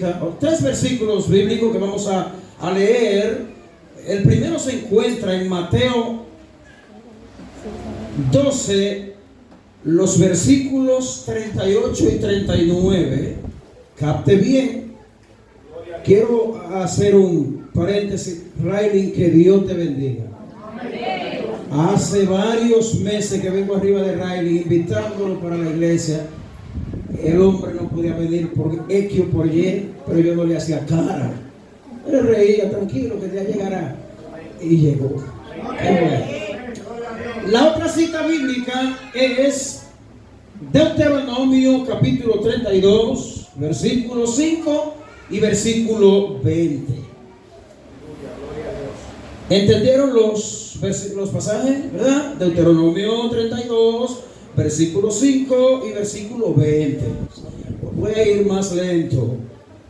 bíblica, o 3 versículos bíblicos que vamos a leer. El primero se encuentra en Mateo 12, los versículos 38 y 39. Capte bien. Quiero hacer un paréntesis. Riley, que Dios te bendiga. Hace varios meses que vengo arriba de Riley invitándolo para la iglesia. El hombre no podía venir por X o por Y, pero yo no le hacía cara. Él reía, tranquilo, que ya llegará. Y llegó. Bueno. La otra cita bíblica es Deuteronomio capítulo 32, versículo 5 y versículo 20. ¿Entendieron los pasajes? ¿Verdad? Deuteronomio 32, versículo 5 y versículo 20. Voy a ir más lento.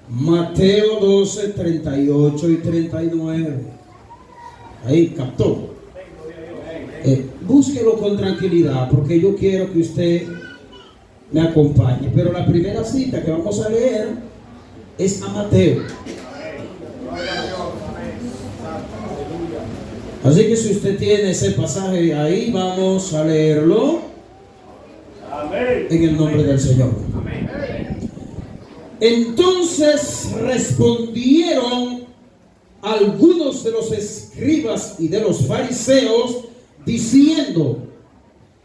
Mateo 12, 38 y 39. Ahí, captó. Búsquelo con tranquilidad, porque yo quiero que usted me acompañe. Pero la primera cita que vamos a leer es a Mateo. Así que si usted tiene ese pasaje ahí, vamos a leerlo en el nombre del Señor. Entonces respondieron algunos de los escribas y de los fariseos diciendo: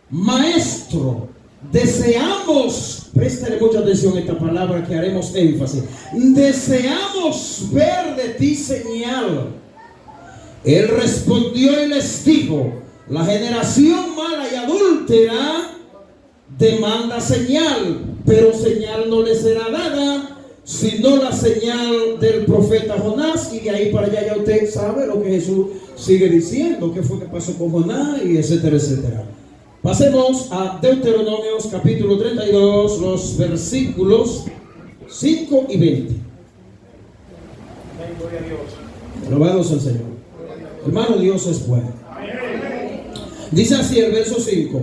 Maestro, deseamos, préstale mucha atención a esta palabra que haremos énfasis, deseamos ver de ti señal. Él respondió y les dijo: la generación mala y adúltera demanda señal, pero señal no le será dada, sino la señal del profeta Jonás. Y de ahí para allá ya usted sabe lo que Jesús sigue diciendo, qué fue que pasó con Jonás, y etcétera, etcétera. Pasemos a Deuteronomio capítulo 32, los versículos 5 y 20. Alabado sea el Señor. Hermano, Dios es bueno. Dice así el verso 5.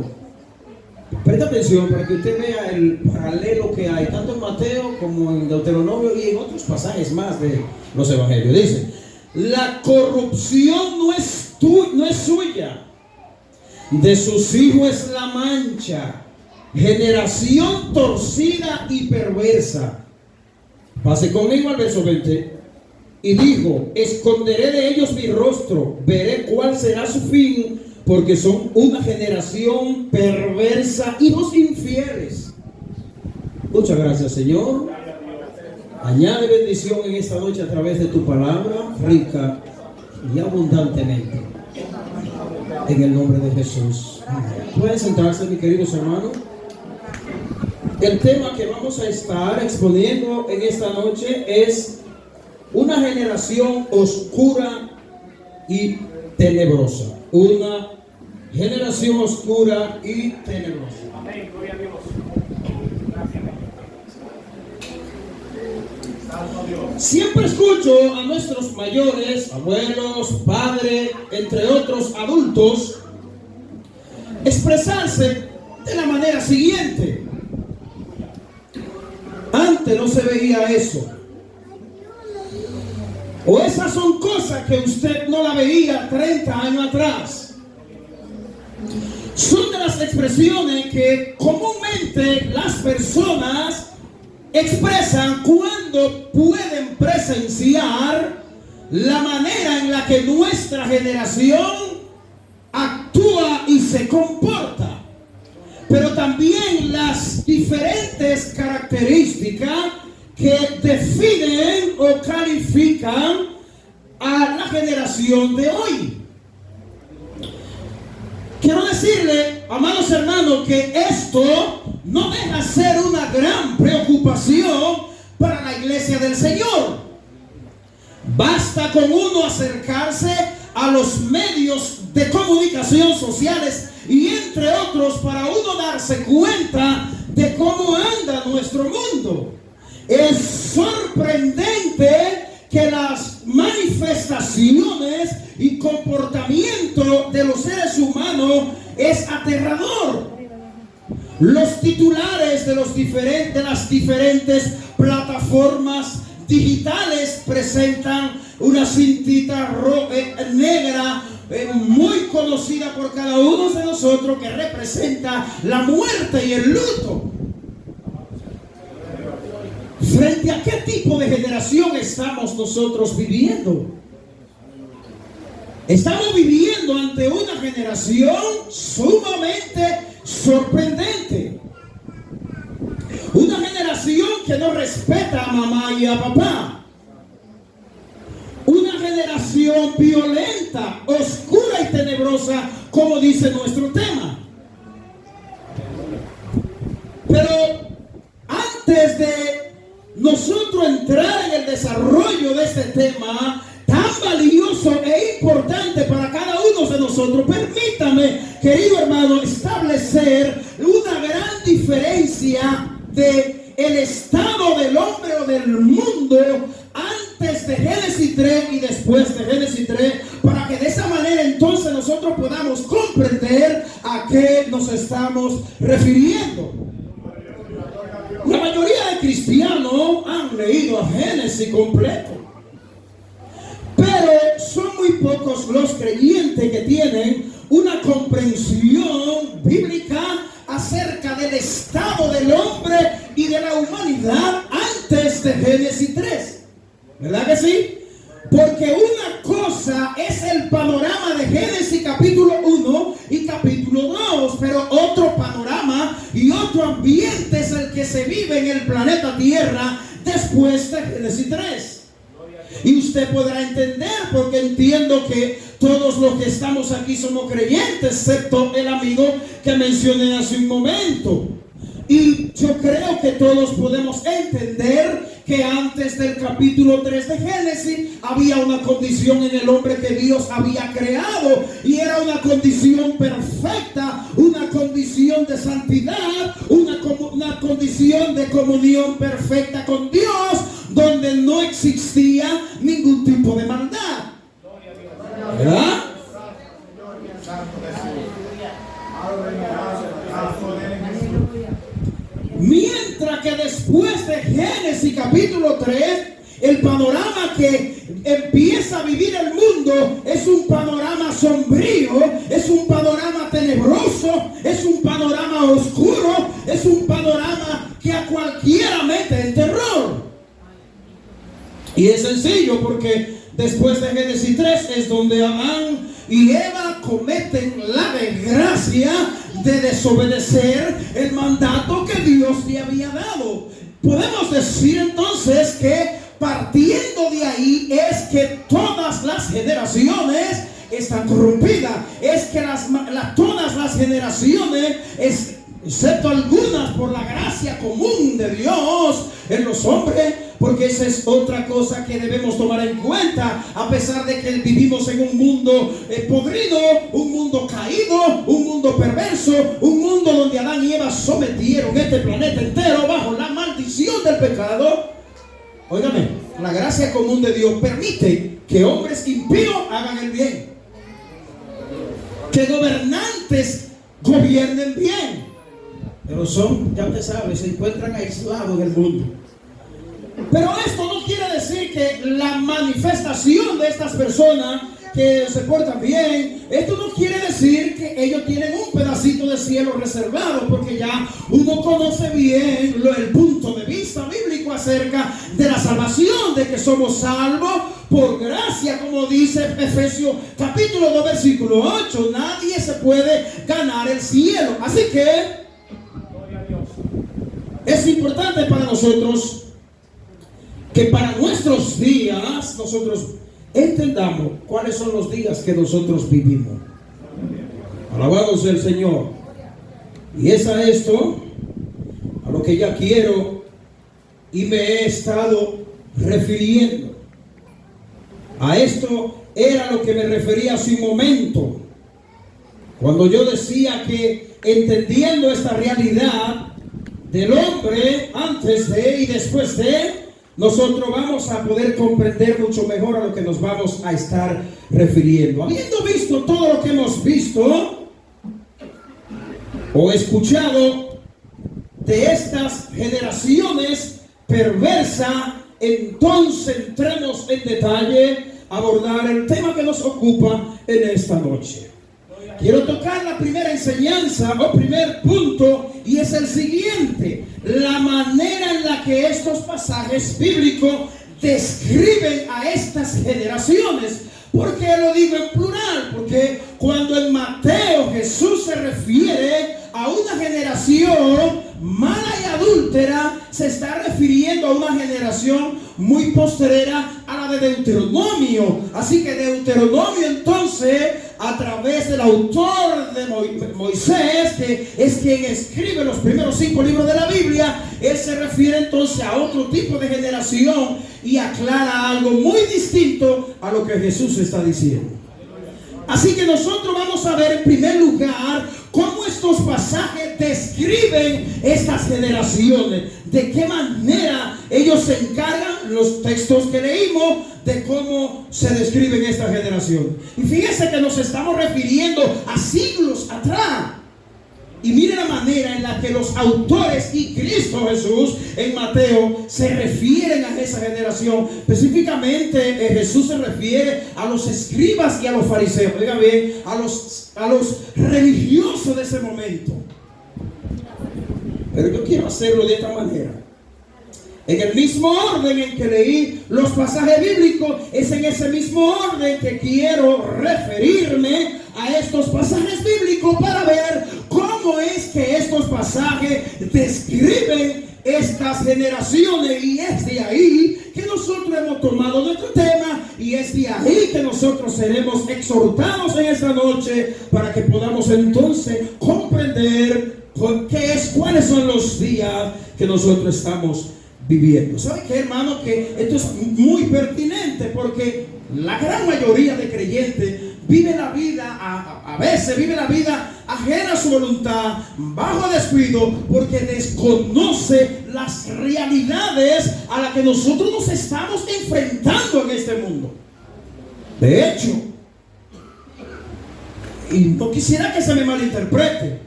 Presta atención para que usted vea el paralelo que hay tanto en Mateo como en Deuteronomio y en otros pasajes más de los evangelios. Dice: la corrupción no es suya, de sus hijos es la mancha, generación torcida y perversa. Pase conmigo al verso 20. Y dijo: esconderé de ellos mi rostro, veré cuál será su fin, porque son una generación perversa, hijos infieles. Muchas gracias, Señor. Añade bendición en esta noche a través de tu palabra, rica y abundantemente. En el nombre de Jesús. Pueden sentarse, mis queridos hermanos. El tema que vamos a estar exponiendo en esta noche es una generación oscura y tenebrosa. Una generación oscura y tenebrosa. Amén, gloria a Dios. Gracias. Siempre escucho a nuestros mayores, abuelos, padres, entre otros adultos, expresarse de la manera siguiente: antes no se veía eso. O esas son cosas que usted no la veía 30 años atrás. Son de las expresiones que comúnmente las personas expresan cuando pueden presenciar la manera en la que nuestra generación actúa y se comporta, pero también las diferentes características que definen o califican a la generación de hoy. Quiero decirle, amados hermanos, que esto no deja ser una gran preocupación para la iglesia del Señor. Basta con uno acercarse a los medios de comunicación sociales y entre otros para uno darse cuenta de cómo anda nuestro mundo. Es sorprendente que las manifestaciones y comportamiento de los seres humanos es aterrador. Los titulares de las diferentes plataformas digitales presentan una cintita negra muy conocida por cada uno de nosotros, que representa la muerte y el luto. ¿Frente a qué tipo de generación estamos nosotros viviendo? Estamos viviendo ante una generación sumamente sorprendente. Una generación que no respeta a mamá y a papá. Una generación violenta, oscura y tenebrosa, como dice nuestro tema. Pero antes de nosotros entrar en el desarrollo de este tema tan valioso e importante para cada uno de nosotros, permítame, querido hermano, establecer una gran diferencia de el estado del hombre o del mundo antes de Génesis 3 y después de Génesis 3, para que de esa manera entonces nosotros podamos comprender a qué nos estamos refiriendo. La mayoría de cristianos han leído a Génesis completo, pero son muy pocos los creyentes que tienen una comprensión bíblica acerca del estado del hombre y de la humanidad antes de Génesis 3. ¿Verdad que sí? Porque una cosa es el panorama de Génesis capítulo 1 y capítulo 2, pero otro panorama y otro ambiente es el que se vive en el planeta Tierra después de Génesis 3. Y usted podrá entender, porque entiendo que todos los que estamos aquí somos creyentes, excepto el amigo que mencioné hace un momento. Y yo creo que todos podemos entender que antes del capítulo 3 de Génesis había una condición en el hombre que Dios había creado, y era una condición perfecta, una condición de santidad, una condición de comunión perfecta con Dios, donde no existía ningún tipo de maldad. ¿Verdad? Mientras que después de Génesis capítulo 3, el panorama que empieza a vivir el mundo es un panorama sombrío, es un panorama tenebroso, es un panorama oscuro, es un panorama que a cualquiera mete en terror. Y es sencillo, porque después de Génesis 3 es donde Adán y Eva cometen la desgracia de desobedecer el mandato que Dios le había dado. Podemos decir entonces que partiendo de ahí es que todas las generaciones están corrompidas. Es que todas las generaciones, excepto algunas por la gracia común de Dios en los hombres, porque esa es otra cosa que debemos tomar en cuenta, a pesar de que vivimos en un mundo podrido, un mundo caído, un mundo perverso, un mundo donde Adán y Eva sometieron este planeta entero bajo la maldición del pecado. Óigame, la gracia común de Dios permite que hombres impíos hagan el bien, que gobernantes gobiernen bien, pero son, ya usted sabe, se encuentran aislados en el mundo. Pero esto no quiere decir que la manifestación de estas personas que se portan bien, esto no quiere decir que ellos tienen un pedacito de cielo reservado, porque ya uno conoce bien el punto de vista bíblico acerca de la salvación, de que somos salvos por gracia, como dice Efesios capítulo 2 versículo 8. Nadie se puede ganar el cielo. Así que es importante para nosotros que para nuestros días nosotros entendamos cuáles son los días que nosotros vivimos. Alabado sea el Señor. Y es a esto a lo que ya quiero y me he estado refiriendo. A esto era lo que me refería hace un momento, cuando yo decía que entendiendo esta realidad del hombre antes de y después de, nosotros vamos a poder comprender mucho mejor a lo que nos vamos a estar refiriendo. Habiendo visto todo lo que hemos visto o escuchado de estas generaciones perversas entonces entremos en detalle a abordar el tema que nos ocupa en esta noche. Quiero tocar la primera enseñanza o primer punto, y es el siguiente: la manera en la que estos pasajes bíblicos describen a estas generaciones. ¿Por qué lo digo en plural? Porque cuando en Mateo Jesús se refiere a una generación mala y adúltera, se está refiriendo a una generación muy posterior a la de Deuteronomio. Así que Deuteronomio, entonces, a través del autor de Moisés, que es quien escribe los primeros 5 libros de la Biblia, él se refiere entonces a otro tipo de generación y aclara algo muy distinto a lo que Jesús está diciendo. Así que nosotros vamos a ver en primer lugar cómo estos pasajes describen estas generaciones, de qué manera ellos se encargan, los textos que leímos, de cómo se describen esta generación. Y fíjense que nos estamos refiriendo a siglos atrás. Y mire la manera en la que los autores y Cristo Jesús en Mateo se refieren a esa generación. Específicamente Jesús se refiere a los escribas y a los fariseos. Oiga bien, a los religiosos de ese momento. Pero yo quiero hacerlo de esta manera. En el mismo orden en que leí los pasajes bíblicos, es en ese mismo orden que quiero referirme a estos pasajes bíblicos para ver cómo es que estos pasajes describen estas generaciones. Y es de ahí que nosotros hemos tomado nuestro tema, y es de ahí que nosotros seremos exhortados en esta noche para que podamos entonces comprender cuáles son los días que nosotros estamos viviendo. ¿Sabe qué, hermano? Que esto es muy pertinente, porque la gran mayoría de creyentes vive la vida, a veces vive la vida ajena a su voluntad, bajo descuido, porque desconoce las realidades a las que nosotros nos estamos enfrentando en este mundo. De hecho, y no quisiera que se me malinterprete,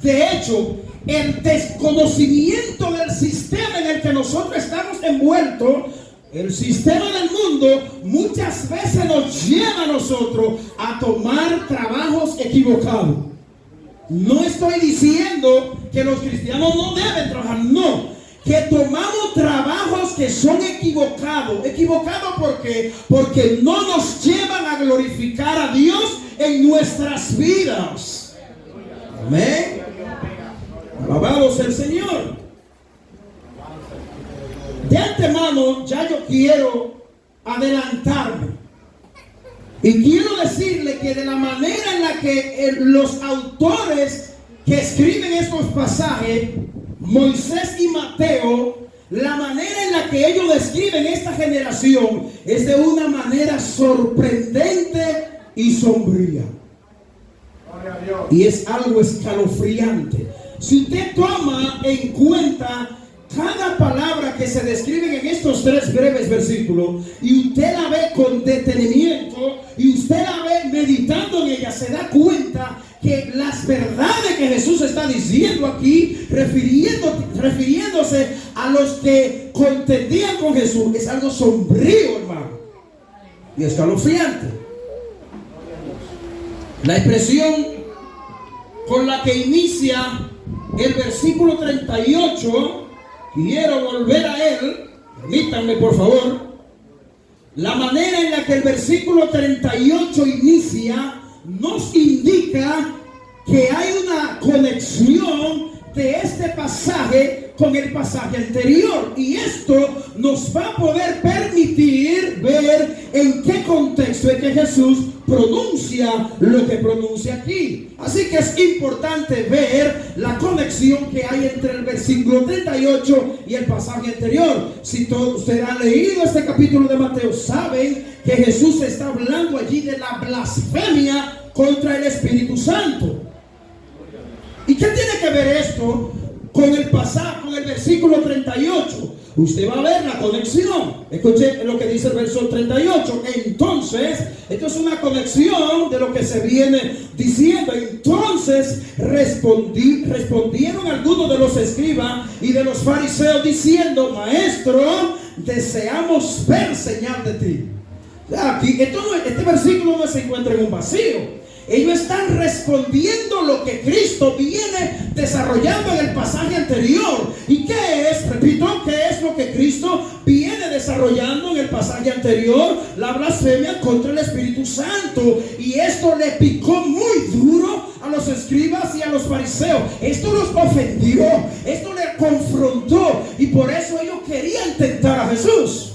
de hecho, el desconocimiento del sistema en el que nosotros estamos envueltos, el sistema del mundo, muchas veces nos lleva a nosotros a tomar trabajos equivocados. No estoy diciendo que los cristianos no deben trabajar, no, que tomamos trabajos que son equivocados. ¿Equivocados por qué? Porque no nos llevan a glorificar a Dios en nuestras vidas. Amén. Alabado sea el Señor. De antemano ya yo quiero adelantarme y quiero decirle que de la manera en la que los autores que escriben estos pasajes, Moisés y Mateo, la manera en la que ellos describen esta generación es de una manera sorprendente y sombría. Y es algo escalofriante. Si usted toma en cuenta cada palabra que se describen en estos 3 breves versículos, y usted la ve con detenimiento, y usted la ve meditando en ella, se da cuenta que las verdades que Jesús está diciendo aquí, refiriéndose a los que contendían con Jesús, es algo sombrío, hermano, y escalofriante. La expresión con la que inicia el versículo 38, quiero volver a él, permítanme por favor. La manera en la que el versículo 38 inicia nos indica que hay una conexión de este pasaje con el pasaje anterior, y esto nos va a poder permitir ver en qué contexto es que Jesús pronuncia lo que pronuncia aquí. Así que es importante ver la conexión que hay entre el versículo 38 y el pasaje anterior. Si todos ustedes han leído este capítulo de Mateo, saben que Jesús está hablando allí de la blasfemia contra el Espíritu Santo. ¿Y qué tiene que ver esto con el pasaje, con el versículo 38? Usted va a ver la conexión. Escuche lo que dice el verso 38. Entonces, esto es una conexión de lo que se viene diciendo. Entonces respondieron algunos de los escribas y de los fariseos diciendo: Maestro, deseamos ver señal de ti. Aquí, este versículo no se encuentra en un vacío. Ellos están respondiendo lo que Cristo viene desarrollando en el pasaje anterior. ¿Y qué es? Repito, ¿qué es lo que Cristo viene desarrollando en el pasaje anterior? La blasfemia contra el Espíritu Santo. Y esto le picó muy duro a los escribas y a los fariseos. Esto los ofendió, esto le confrontó, y por eso ellos querían tentar a Jesús.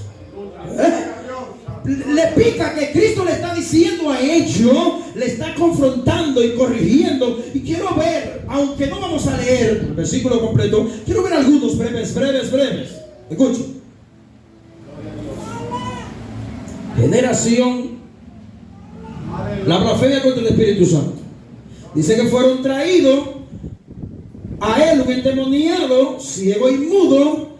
Le pica que Cristo le está diciendo a ellos, le está confrontando y corrigiendo. Y quiero ver, aunque no vamos a leer el versículo completo, quiero ver algunos breves. Escuchen. Generación, la blasfemia contra el Espíritu Santo. Dice que fueron traídos a él un endemoniado, ciego y mudo,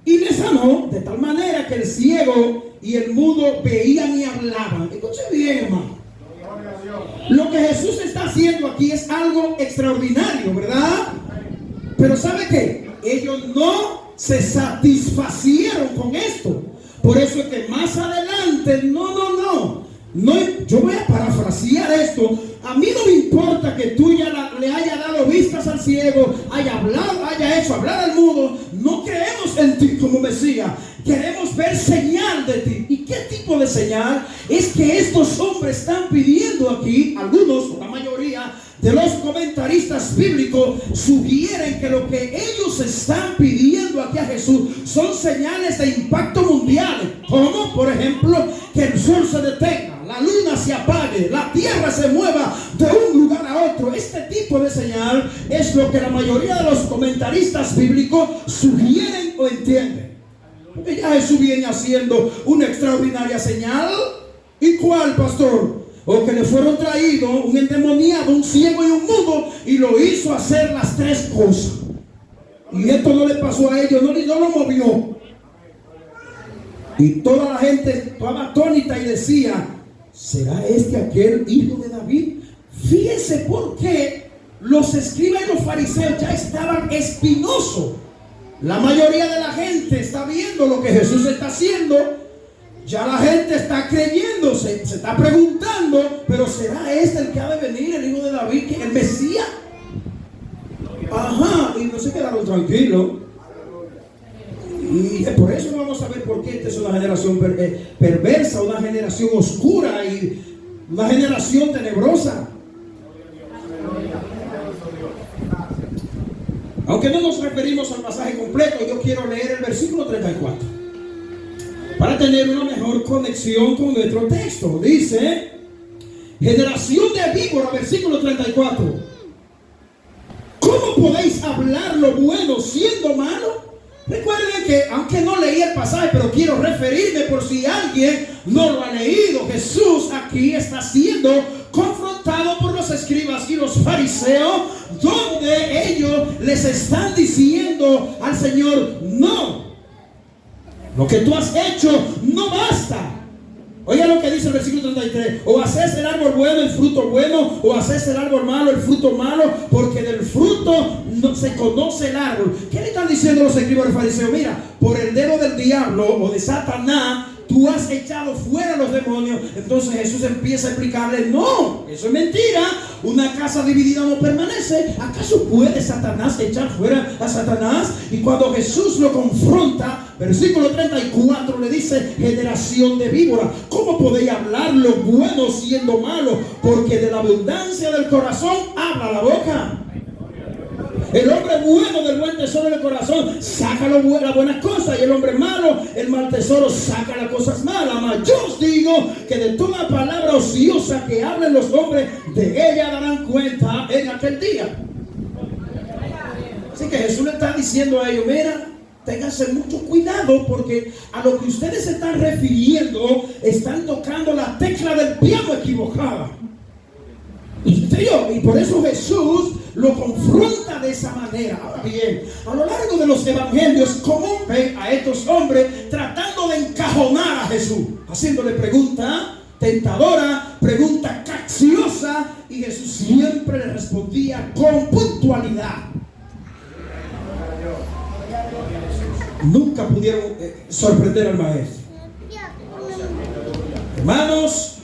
y le sanó de tal manera que el ciego y el mudo veían y hablaban. Escuche bien, hermano. Lo que Jesús está haciendo aquí es algo extraordinario, ¿verdad? Pero ¿sabe qué? Ellos no se satisfacieron con esto. Por eso es que más adelante, no, yo voy a parafrasear esto. A mí no me importa que tú ya le haya dado vistas al ciego, haya hecho hablar al mudo. No creemos en ti como Mesías. Queremos ver señal de ti. ¿Y qué tipo de señal? Es que estos hombres están pidiendo aquí. Algunos, o la mayoría de los comentaristas bíblicos sugieren que lo que ellos están pidiendo aquí a Jesús son señales de impacto mundiales, como por ejemplo que el sol se detenga, la luna se apague, la tierra se mueva de un lugar a otro. Este tipo de señal es lo que la mayoría de los comentaristas bíblicos sugieren o entienden. Porque ya Jesús viene haciendo una extraordinaria señal. ¿Y cuál, pastor? O que le fueron traídos un endemoniado, un ciego y un mudo, y lo hizo hacer las tres cosas. Y esto no le pasó a ellos, no lo movió. Y toda la gente estaba atónita y decía: ¿será este aquel hijo de David? Fíjense por qué los escribas y los fariseos ya estaban espinosos. La mayoría de la gente está viendo lo que Jesús está haciendo. Ya la gente está creyendo, se está preguntando: ¿pero será este el que ha de venir, el hijo de David, el Mesías? Ajá, y no se quedaron tranquilos. Y por eso vamos a ver por qué esta es una generación perversa, una generación oscura y una generación tenebrosa. Aunque no nos referimos al pasaje completo, yo quiero leer el versículo 34 para tener una mejor conexión con nuestro texto. Dice: generación de víbora, versículo 34. ¿Cómo podéis hablar lo bueno siendo malo? Recuerden que, aunque no leí el pasaje, pero quiero referirme por si alguien no lo ha leído. Jesús aquí está siendo confrontado por los escribas y los fariseos, donde ellos les están diciendo al Señor: no, lo que tú has hecho no basta. Oiga lo que dice el versículo 33: o haces el árbol bueno el fruto bueno, o haces el árbol malo el fruto malo, porque del fruto no se conoce el árbol. ¿Qué le están diciendo los escribas y los fariseos? Mira, por el dedo del diablo o de Satanás tú has echado fuera los demonios. Entonces Jesús empieza a explicarle: no, eso es mentira. Una casa dividida no permanece. ¿Acaso puede Satanás echar fuera a Satanás? Y cuando Jesús lo confronta, versículo 34 le dice: generación de víbora, ¿cómo podéis hablar lo bueno siendo malo? Porque de la abundancia del corazón habla la boca. El hombre bueno del buen tesoro del corazón saca las buenas cosas, y el hombre malo, el mal tesoro, saca las cosas malas. Mas yo os digo que de toda palabra ociosa que hablen los hombres, de ella darán cuenta en aquel día. Así que Jesús le está diciendo a ellos: mira, ténganse mucho cuidado, porque a lo que ustedes se están refiriendo están tocando la tecla del piano equivocada. Y por eso Jesús lo confronta de esa manera. Ahora bien, a lo largo de los evangelios, ¿cómo ven a estos hombres tratando de encajonar a Jesús? Haciéndole pregunta tentadora, pregunta capciosa, y Jesús siempre le respondía con puntualidad. nunca pudieron sorprender al maestro. Hermanos,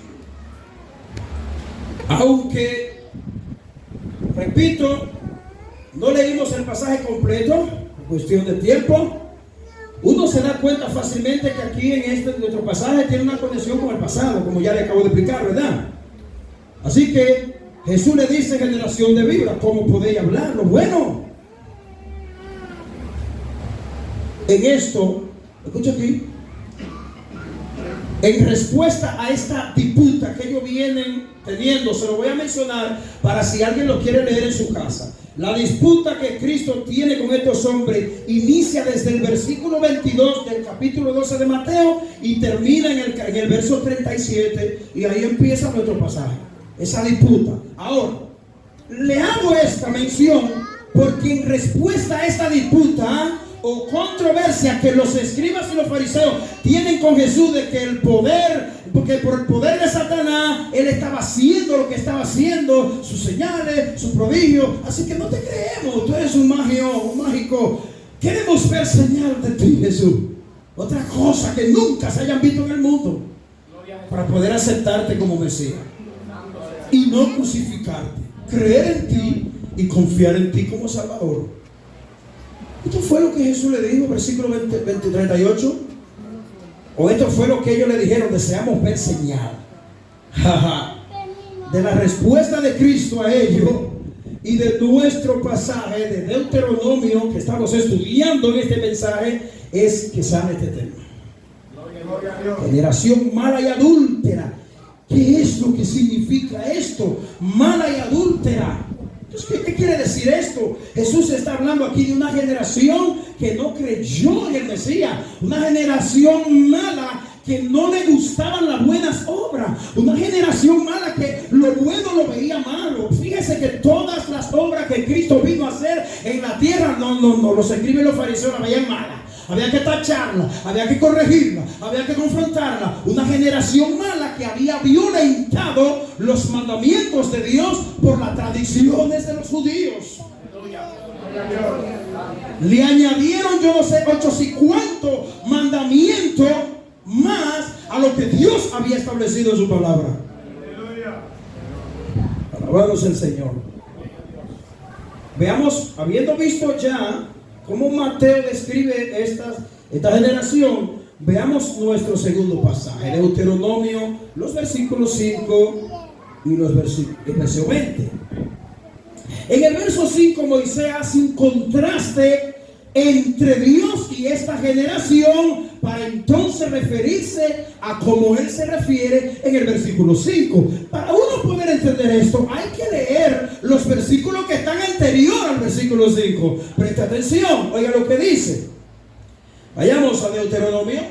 aunque, repito, no leímos el pasaje completo, en cuestión de tiempo, uno se da cuenta fácilmente que aquí en nuestro pasaje tiene una conexión con el pasado, como ya le acabo de explicar, ¿verdad? Así que Jesús le dice: generación de víboras, ¿cómo podéis hablarlo? Bueno, en esto, escucha aquí, en respuesta a esta disputa que ellos vienen teniendo, se lo voy a mencionar para si alguien lo quiere leer en su casa. La disputa que Cristo tiene con estos hombres inicia desde el versículo 22 del capítulo 12 de Mateo y termina en el verso 37, y ahí empieza nuestro pasaje, esa disputa. Ahora, le hago esta mención porque en respuesta a esta disputa o controversia que los escribas y los fariseos tienen con Jesús, de que el poder, porque por el poder de Satanás él estaba haciendo lo que estaba haciendo, sus señales, sus prodigios, así que no te creemos, tú eres un mágico, queremos ver señal de ti, Jesús, otra cosa que nunca se hayan visto en el mundo, para poder aceptarte como Mesías y no crucificarte, creer en ti y confiar en ti como Salvador. Esto fue lo que Jesús le dijo, versículo 38. O esto fue lo que ellos le dijeron: deseamos ver señal. De la respuesta de Cristo a ellos y de nuestro pasaje de Deuteronomio que estamos estudiando en este mensaje, es que sale este tema. Generación mala y adúltera. ¿Qué es lo que significa esto? Mala y adúltera. Entonces, ¿qué quiere decir esto? Jesús está hablando aquí de una generación que no creyó en el Mesías, una generación mala que no le gustaban las buenas obras, una generación mala que lo bueno lo veía malo. Fíjese que todas las obras que Cristo vino a hacer en la tierra, no, los escribas y los fariseos las veían malas. Había que tacharla, había que corregirla, había que confrontarla. Una generación mala que había violentado los mandamientos de Dios por las tradiciones de los judíos. Le añadieron yo no sé 850 mandamientos más a lo que Dios había establecido en su palabra. Alabado el Señor. Veamos, habiendo visto ya cómo Mateo describe esta generación, veamos nuestro segundo pasaje, Deuteronomio, los versículos 5 y el verso 20. En el verso 5, Moisés hace un contraste entre Dios y esta generación para entonces referirse a cómo él se refiere en el versículo 5. Para uno poder entender esto, hay que leer los versículos que están anterior al versículo 5. Presta atención, oiga lo que dice. Vayamos a Deuteronomio.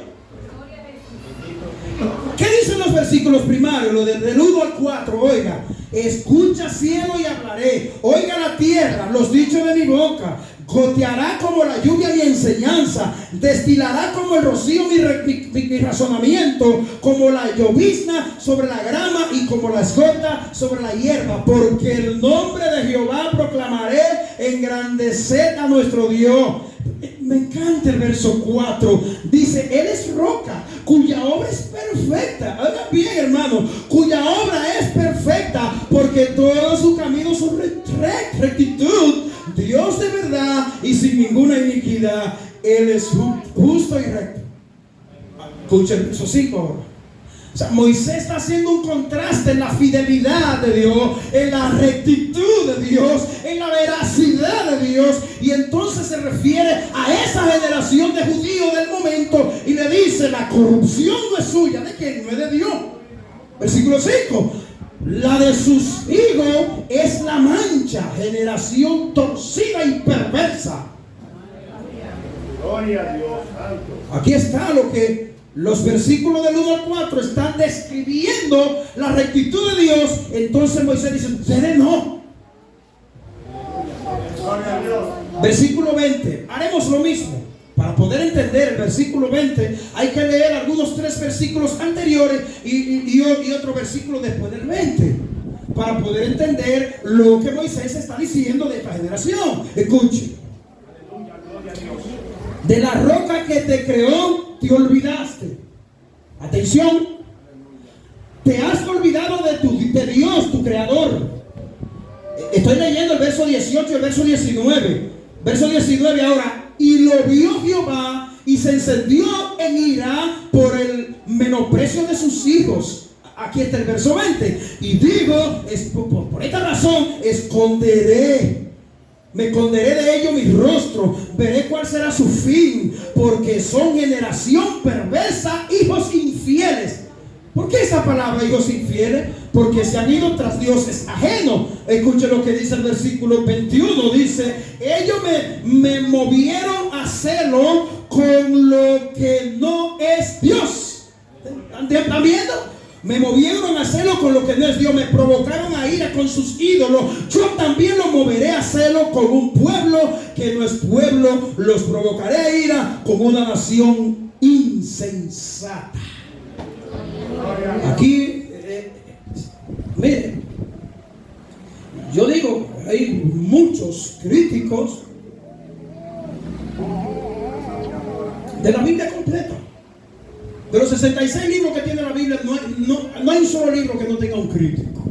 ¿Qué dicen los versículos primarios? Lo del 1 al 4, oiga. Escucha cielo y hablaré, oiga la tierra los dichos de mi boca. Goteará como la lluvia mi enseñanza, destilará como el rocío mi razonamiento, como la llovizna sobre la grama y como las gotas sobre la hierba. Porque el nombre de Jehová proclamaré, engrandecer a nuestro Dios. Me encanta el verso 4. Dice: Él es roca, cuya obra es perfecta. Oigan bien, hermano, cuya obra es perfecta, porque todos sus caminos son rectitud. Dios de verdad y sin ninguna iniquidad. Él es justo y recto. Escucha el verso 5 ahora. O sea, Moisés está haciendo un contraste en la fidelidad de Dios, en la rectitud de Dios, en la veracidad de Dios. Y entonces se refiere a esa generación de judíos del momento y le dice: la corrupción no es suya. ¿De quién? No es de Dios. Versículo 5. La de sus hijos es la mancha, generación torcida y perversa. Gloria a Dios santo. Aquí está lo que los versículos del 1 al 4 están describiendo la rectitud de Dios. Entonces Moisés dice: ustedes no. Versículo 20. Haremos lo mismo. Para poder entender el versículo 20 hay que leer algunos 3 versículos anteriores y otro versículo después del 20 para poder entender lo que Moisés está diciendo de esta generación. Escuche. De la roca que te creó, te olvidaste. Atención, te has olvidado de Dios, tu creador. Estoy leyendo el verso 18 y el verso 19. Verso 19 ahora. Y lo vio Jehová y se encendió en ira por el menosprecio de sus hijos. Aquí está el verso 20. Y digo, por esta razón, me esconderé de ellos mi rostro, veré cuál será su fin, porque son generación perversa, hijos infieles. ¿Por qué esa palabra, hijos infieles? Porque se han ido tras dioses ajenos. Escuche lo que dice el versículo 21. Dice, ellos me movieron a hacerlo con lo que no es Dios. ¿Están viendo? Me movieron a hacerlo con lo que no es Dios. Me provocaron a ira con sus ídolos. Yo también los moveré a hacerlo con un pueblo que no es pueblo. Los provocaré a ira con una nación insensata. Aquí, miren, yo digo, hay muchos críticos de la Biblia completa. De los 66 libros que tiene la Biblia, no hay un solo libro que no tenga un crítico.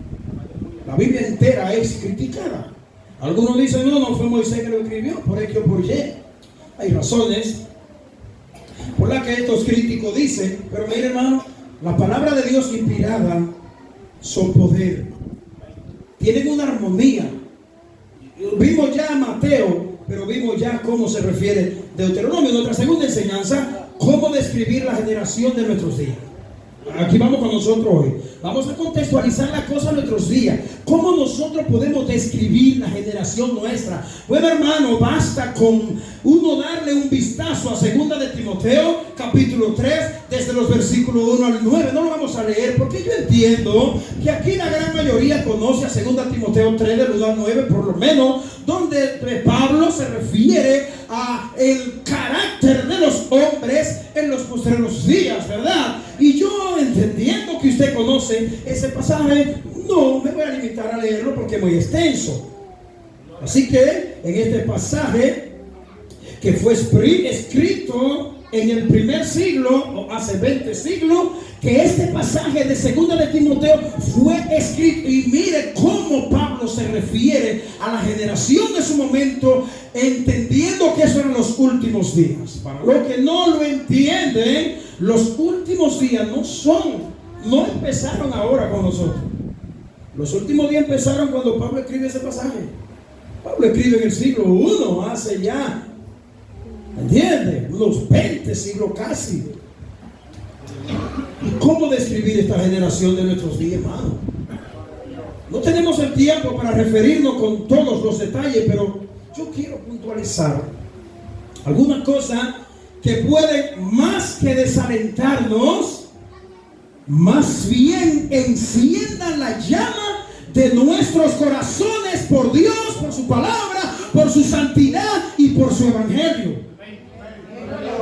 La Biblia entera es criticada. Algunos dicen, no fue Moisés que lo escribió, por X o por Y. Hay razones por las que estos críticos dicen, pero mire, hermano, la palabra de Dios inspirada son poder. Tienen una armonía. Vimos ya a Mateo, pero vimos ya cómo se refiere Deuteronomio. Nuestra segunda enseñanza, cómo describir la generación de nuestros días. Aquí vamos con nosotros hoy. Vamos a contextualizar la cosa de nuestros días. ¿Cómo nosotros podemos describir la generación nuestra? Bueno, hermano, basta con uno darle un vistazo a 2 de Timoteo, capítulo 3, desde los versículos 1 al 9. No lo vamos a leer porque yo entiendo que aquí la gran mayoría conoce a 2 Timoteo 3, del 1 al 9, por lo menos, donde Pablo se refiere a el carácter de los hombres en los postreros días, ¿verdad? Y yo, entendiendo que usted conoce ese pasaje, no me voy a limitar a leerlo porque es muy extenso. Así que en este pasaje, que fue escrito en el primer siglo, o hace 20 siglos, que este pasaje de 2 de Timoteo fue escrito. Y mire cómo Pablo se refiere a la generación de su momento, entendiendo que esos eran los últimos días. Para los que no lo entienden, los últimos días no empezaron ahora con nosotros. Los últimos días empezaron cuando Pablo escribe ese pasaje. Pablo escribe en el siglo I, hace ya, ¿entiende? Unos 20 siglos casi. ¿Y cómo describir esta generación de nuestros días, hermano? No tenemos el tiempo para referirnos con todos los detalles, pero yo quiero puntualizar algunas cosas que pueden, más que desalentarnos, más bien enciendan la llama de nuestros corazones por Dios, por su palabra, por su santidad y por su evangelio.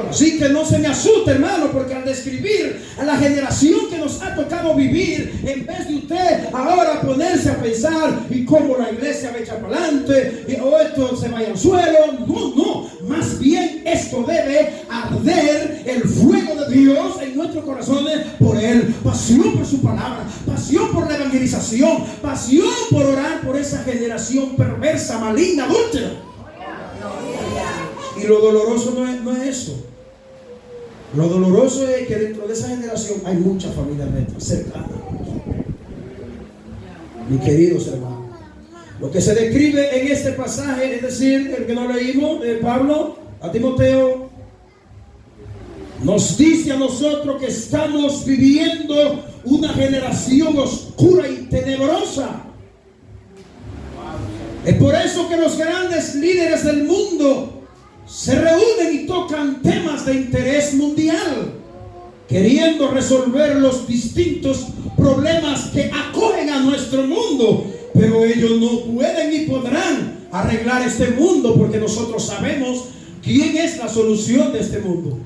Así que no se me asuste, hermano, porque al describir a la generación que nos ha tocado vivir, en vez de usted ahora ponerse a pensar y cómo la iglesia va a echar para adelante o esto se vaya al suelo, no, más bien esto debe arder el fuego de Dios en nuestros corazones por Él, pasión por su palabra, pasión por la evangelización, pasión por orar por esa generación perversa, maligna, adúltera. Y lo doloroso no es eso. Lo doloroso es que dentro de esa generación hay muchas familias nuestras cercanas. Mis queridos hermanos, lo que se describe en este pasaje, es decir, el que no leímos de Pablo a Timoteo, nos dice a nosotros que estamos viviendo una generación oscura y tenebrosa. Es por eso que los grandes líderes del mundo se reúnen y tocan temas de interés mundial, queriendo resolver los distintos problemas que acogen a nuestro mundo, pero ellos no pueden ni podrán arreglar este mundo, porque nosotros sabemos quién es la solución de este mundo.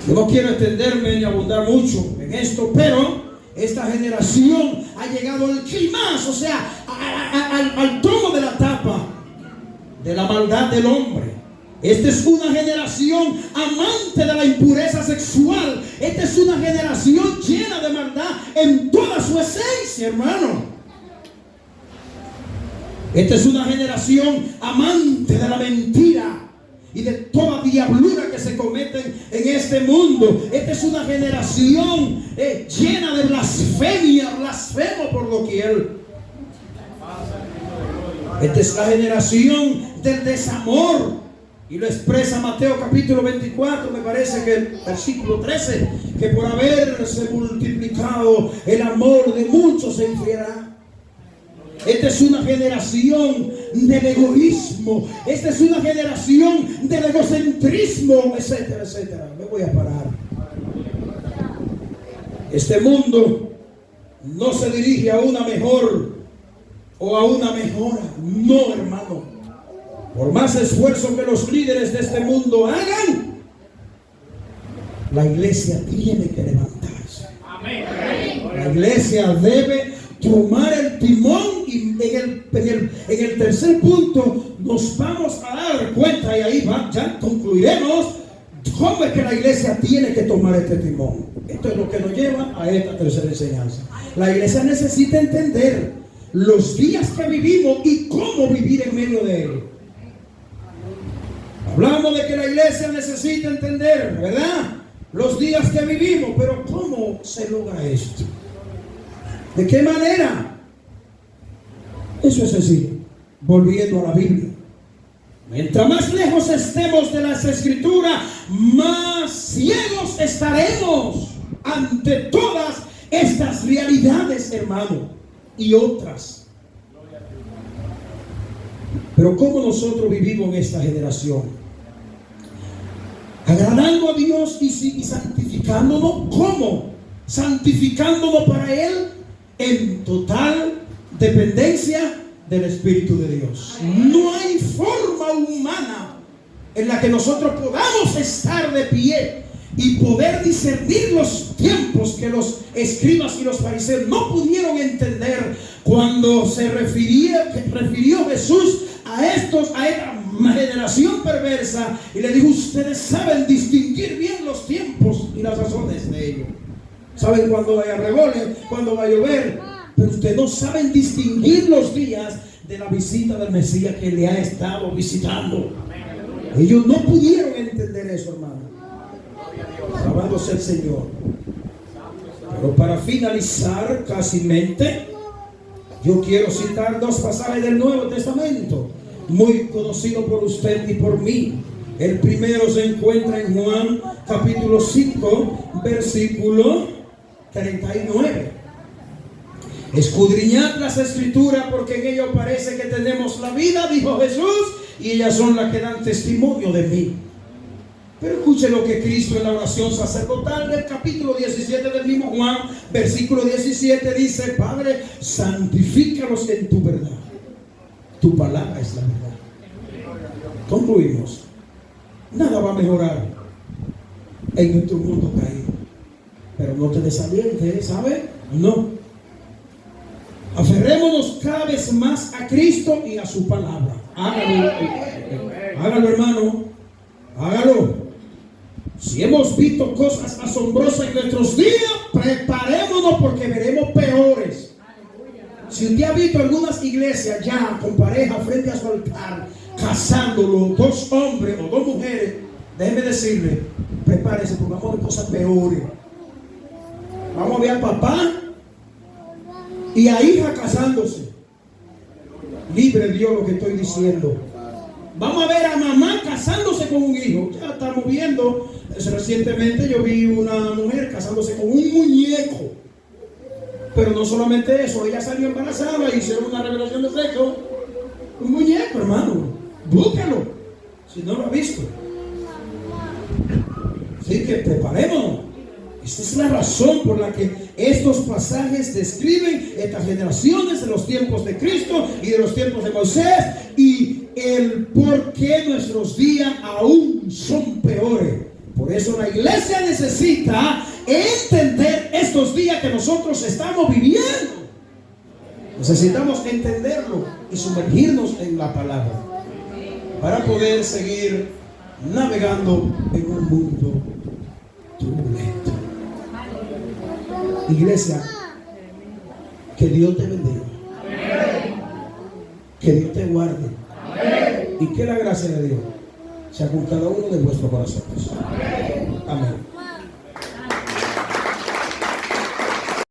Yo no quiero extenderme ni abundar mucho en esto, pero esta generación ha llegado al clímax, o sea, al tono de la tapa de la maldad del hombre. Esta es una generación amante de la impureza sexual. Esta es una generación llena de maldad en toda su esencia, hermano. Esta es una generación amante de la mentira y de toda diablura que se cometen en este mundo. Esta es una generación llena de blasfemia, blasfemo por doquier. Esta es la generación del desamor. Y lo expresa Mateo capítulo 24, me parece que el versículo 13, que por haberse multiplicado el amor de muchos se enfriará. Esta es una generación del egoísmo. Esta es una generación del egocentrismo, etcétera, etcétera. Me voy a parar. Este mundo no se dirige a una mejor o a una mejora. No, hermano. Por más esfuerzo que los líderes de este mundo hagan, la iglesia tiene que levantarse. La iglesia debe tomar el timón, y en el tercer punto nos vamos a dar cuenta, y ahí ya concluiremos, cómo es que la iglesia tiene que tomar este timón. Esto es lo que nos lleva a esta tercera enseñanza. La iglesia necesita entender los días que vivimos y cómo vivir en medio de ellos. Hablamos de que la iglesia necesita entender, ¿verdad?, los días que vivimos, pero ¿cómo se logra esto? ¿De qué manera? Eso es sencillo, volviendo a la Biblia. Mientras más lejos estemos de las Escrituras, más ciegos estaremos ante todas estas realidades, hermano, y otras. Pero ¿cómo nosotros vivimos en esta generación? Agradando a Dios y santificándonos. ¿Cómo? Santificándonos para Él en total dependencia del Espíritu de Dios. No hay forma humana en la que nosotros podamos estar de pie y poder discernir los tiempos que los escribas y los fariseos no pudieron entender cuando se refirió Jesús a esta generación perversa, y le dijo: ustedes saben distinguir bien los tiempos y las razones de ellos. Saben cuándo va a revole, cuándo va a llover, pero ustedes no saben distinguir los días de la visita del Mesías que le ha estado visitando. Ellos no pudieron entender eso, hermano. Alabado sea el Señor. Pero para finalizar, yo quiero citar dos pasajes del Nuevo Testamento, muy conocidos por usted y por mí. El primero se encuentra en Juan capítulo 5, versículo 39. Escudriñad las Escrituras, porque en ello parece que tenemos la vida, dijo Jesús, y ellas son las que dan testimonio de mí. Pero escuche lo que Cristo en la oración sacerdotal del capítulo 17 del mismo Juan, versículo 17 dice: Padre, santifícalos en tu verdad. Tu palabra es la verdad. Concluimos. Nada va a mejorar en nuestro mundo caído. Pero no te desalientes, ¿sabe? No. Aferrémonos cada vez más a Cristo y a su palabra. Hágalo, hermano. Hágalo. Si hemos visto cosas asombrosas en nuestros días, preparémonos porque veremos peores. Si usted ha visto algunas iglesias ya con pareja frente a su altar, casándolo, dos hombres o dos mujeres, déjeme decirle, prepárese porque vamos a ver cosas peores. Vamos a ver a papá y a hija casándose. Libre Dios lo que estoy diciendo. Vamos a ver a mamá casándose con un hijo. Ya estamos viendo. Recientemente yo vi una mujer casándose con un muñeco. Pero no solamente eso, ella salió embarazada y hicieron una revelación de sexo. Un muñeco, hermano. Búscalo, si no lo ha visto. Así que preparémonos. Esta es la razón por la que estos pasajes describen estas generaciones de los tiempos de Cristo y de los tiempos de Moisés, y el por qué nuestros días aún son peores. Por eso la iglesia necesita entender estos días que nosotros estamos viviendo. Necesitamos entenderlo y sumergirnos en la palabra para poder seguir navegando en un mundo turbulento. Iglesia, que Dios te bendiga, que Dios te guarde y que la gracia de Dios sea con cada uno de vuestros corazones. Amén.